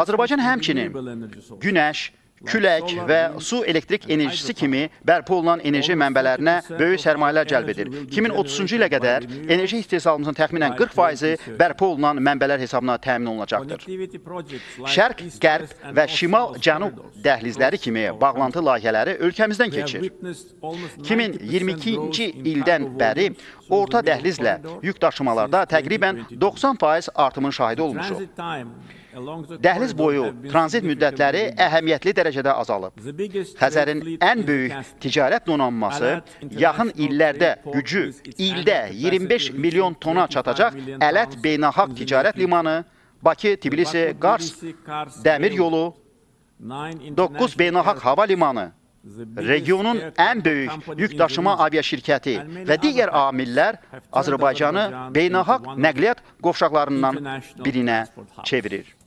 Azərbaycan həmçinin günəş, külək və su elektrik enerjisi kimi bərpa olunan enerji mənbələrinə böyük sərmayələr cəlb edir. 2030-cu ilə qədər enerji istehsalımızın təxminən 40%-i bərpa olunan mənbələr hesabına təmin olunacaqdır. Şərq, qərb və şimal-cənub dəhlizləri kimi bağlantı layihələri ölkəmizdən keçir. 2022-ci ildən bəri orta dəhlizlə yük daşımalarda təqribən 90% artımın şahidi olmuşuq. Dəhliz boyu tranzit müddətləri əhəmiyyətli dərəcədə azalıb. Xəzərin ən böyük ticarət donanması yaxın illərdə gücü ildə 25 milyon tona çatacaq Ələt Beynəlxalq Ticarət Limanı, Bakı, Tbilisi, Qars dəmir yolu, 9 Beynəlxalq Hava Limanı, regionun ən böyük yük daşıma aviaşirkəti və digər amillər Azərbaycanı beynəlxalq nəqliyyat qovşaqlarından birinə çevirir.